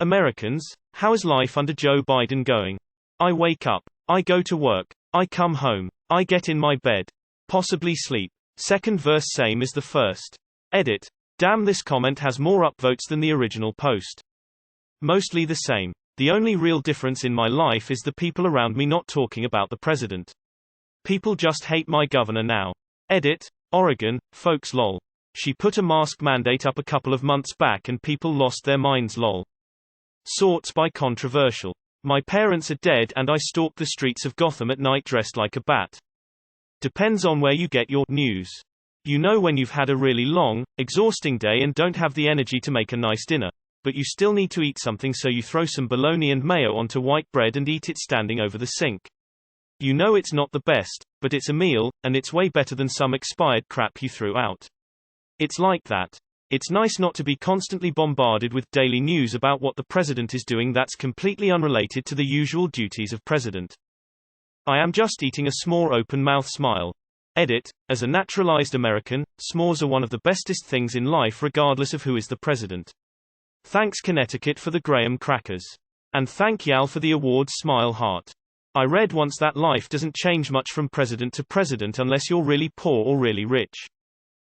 Americans, how is life under Joe Biden going? I wake up. I go to work. I come home. I get in my bed. Possibly sleep. Second verse same as the first. Edit. Damn, this comment has more upvotes than the original post. Mostly the same. The only real difference in my life is the people around me not talking about the president. People just hate my governor now. Edit. Oregon, folks lol. She put a mask mandate up a couple of months back and people lost their minds lol. Sorts by controversial. My parents are dead and I stalk the streets of Gotham at night dressed like a bat. Depends on where you get your news. You know when you've had a really long, exhausting day and don't have the energy to make a nice dinner. But you still need to eat something, so you throw some bologna and mayo onto white bread and eat it standing over the sink. You know it's not the best, but it's a meal, and it's way better than some expired crap you threw out. It's like that. It's nice not to be constantly bombarded with daily news about what the president is doing that's completely unrelated to the usual duties of president. I am just eating a s'more open mouth smile. Edit. As a naturalized American, s'mores are one of the bestest things in life regardless of who is the president. Thanks Connecticut for the graham crackers. And thank y'all for the awards smile heart. I read once that life doesn't change much from president to president unless you're really poor or really rich.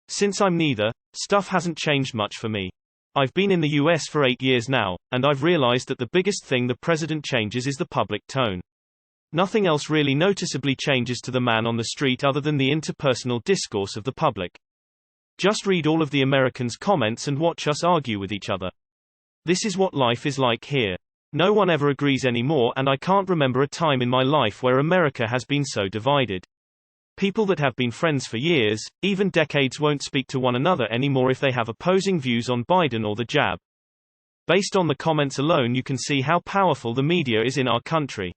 Since I'm neither, stuff hasn't changed much for me. I've been in the US for 8 years now, and I've realized that the biggest thing the president changes is the public tone. Nothing else really noticeably changes to the man on the street other than the interpersonal discourse of the public. Just read all of the Americans' comments and watch us argue with each other. This is what life is like here. No one ever agrees anymore, and I can't remember a time in my life where America has been so divided. People that have been friends for years, even decades, won't speak to one another anymore if they have opposing views on Biden or the jab. Based on the comments alone you can see how powerful the media is in our country.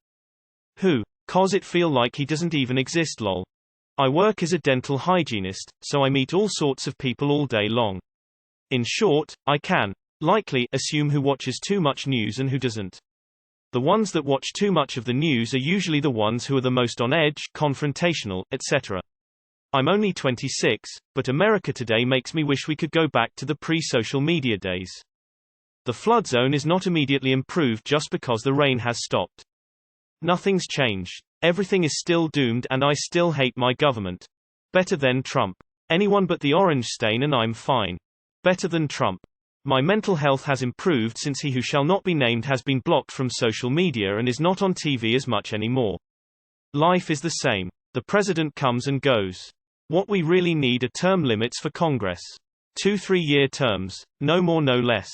Who? Cause it feel like he doesn't even exist lol. I work as a dental hygienist, so I meet all sorts of people all day long. In short, I can likely assume who watches too much news and who doesn't. The ones that watch too much of the news are usually the ones who are the most on edge, confrontational, etc. I'm only 26, but America today makes me wish we could go back to the pre-social media days. The flood zone is not immediately improved just because the rain has stopped. Nothing's changed. Everything is still doomed and I still hate my government. Better than Trump. Anyone but the orange stain and I'm fine. Better than Trump. My mental health has improved since he who shall not be named has been blocked from social media and is not on TV as much anymore. Life is the same. The president comes and goes. What we really need are term limits for Congress. 2 3-year terms, no more no less.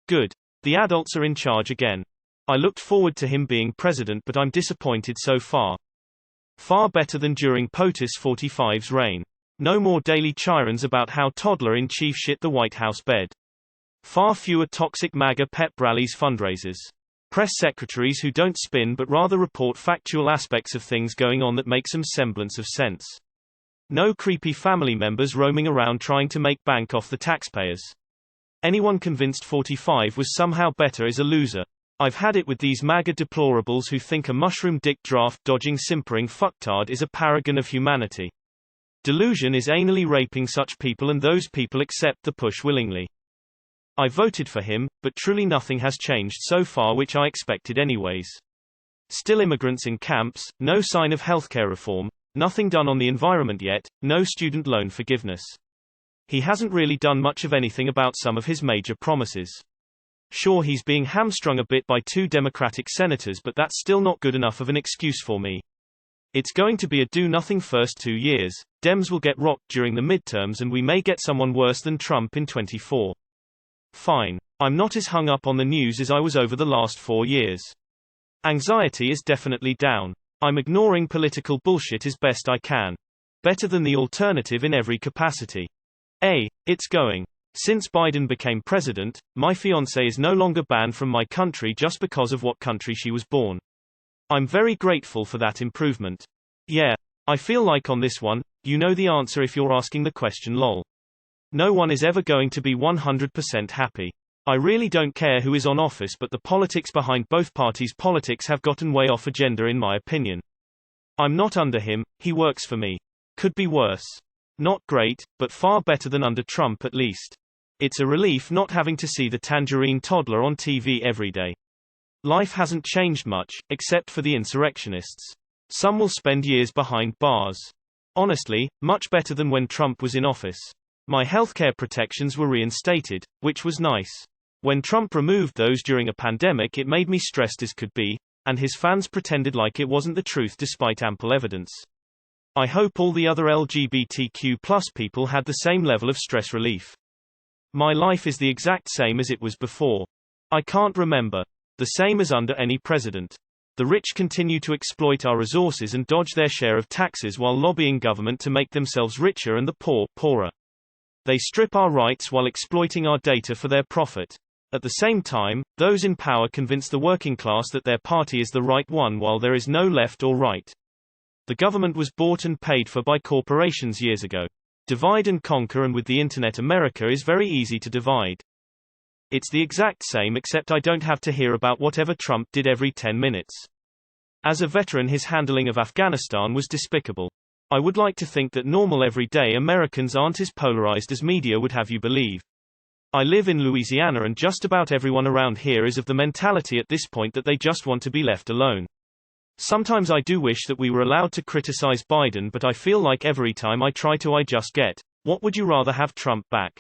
Good. The adults are in charge again. I looked forward to him being president, but I'm disappointed so far. Far better than during POTUS 45's reign. No more daily chirons about how toddler-in-chief shit the White House bed. Far fewer toxic MAGA pep rallies fundraisers. Press secretaries who don't spin but rather report factual aspects of things going on that make some semblance of sense. No creepy family members roaming around trying to make bank off the taxpayers. Anyone convinced 45 was somehow better is a loser. I've had it with these MAGA deplorables who think a mushroom dick draft dodging simpering fucktard is a paragon of humanity. Delusion is anally raping such people, and those people accept the push willingly. I voted for him, but truly nothing has changed so far, which I expected anyways. Still immigrants in camps, no sign of healthcare reform, nothing done on the environment yet, no student loan forgiveness. He hasn't really done much of anything about some of his major promises. Sure, he's being hamstrung a bit by 2 Democratic senators, but that's still not good enough of an excuse for me. It's going to be a do-nothing first 2 years, Dems will get rocked during the midterms and we may get someone worse than Trump in 24. Fine. I'm not as hung up on the news as I was over the last 4 years. Anxiety is definitely down. I'm ignoring political bullshit as best I can. Better than the alternative in every capacity. It's going. Since Biden became president, my fiancée is no longer banned from my country just because of what country she was born. I'm very grateful for that improvement. Yeah. I feel like on this one, you know the answer if you're asking the question lol. No one is ever going to be 100% happy. I really don't care who is on office, but the politics behind both parties' politics have gotten way off agenda in my opinion. I'm not under him, he works for me. Could be worse. Not great, but far better than under Trump at least. It's a relief not having to see the tangerine toddler on TV every day. Life hasn't changed much, except for the insurrectionists. Some will spend years behind bars. Honestly, much better than when Trump was in office. My healthcare protections were reinstated, which was nice. When Trump removed those during a pandemic, it made me stressed as could be, and his fans pretended like it wasn't the truth despite ample evidence. I hope all the other LGBTQ+ people had the same level of stress relief. My life is the exact same as it was before. I can't remember. The same as under any president. The rich continue to exploit our resources and dodge their share of taxes while lobbying government to make themselves richer and the poor poorer. They strip our rights while exploiting our data for their profit. At the same time, those in power convince the working class that their party is the right one while there is no left or right. The government was bought and paid for by corporations years ago. Divide and conquer, and with the internet America is very easy to divide. It's the exact same except I don't have to hear about whatever Trump did every 10 minutes. As a veteran, his handling of Afghanistan was despicable. I would like to think that normal everyday Americans aren't as polarized as media would have you believe. I live in Louisiana and just about everyone around here is of the mentality at this point that they just want to be left alone. Sometimes I do wish that we were allowed to criticize Biden, but I feel like every time I try to I just get, "What would you rather have Trump back?"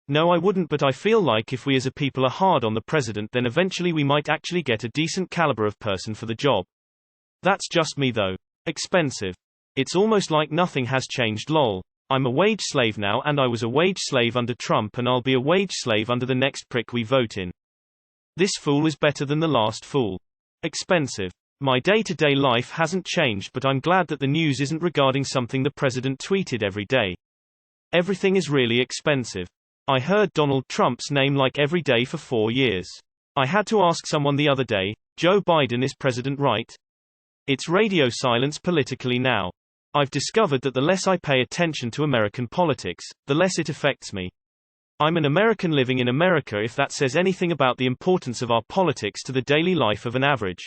No, I wouldn't, but I feel like if we as a people are hard on the president, then eventually we might actually get a decent caliber of person for the job. That's just me though. Expensive. It's almost like nothing has changed lol. I'm a wage slave now, and I was a wage slave under Trump, and I'll be a wage slave under the next prick we vote in. This fool is better than the last fool. Expensive. My day-to-day life hasn't changed, but I'm glad that the news isn't regarding something the president tweeted every day. Everything is really expensive. I heard Donald Trump's name like every day for 4 years. I had to ask someone the other day, Joe Biden is president, right? It's radio silence politically now. I've discovered that the less I pay attention to American politics, the less it affects me. I'm an American living in America, if that says anything about the importance of our politics to the daily life of an average.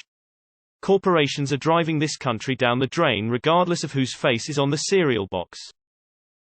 Corporations are driving this country down the drain regardless of whose face is on the cereal box.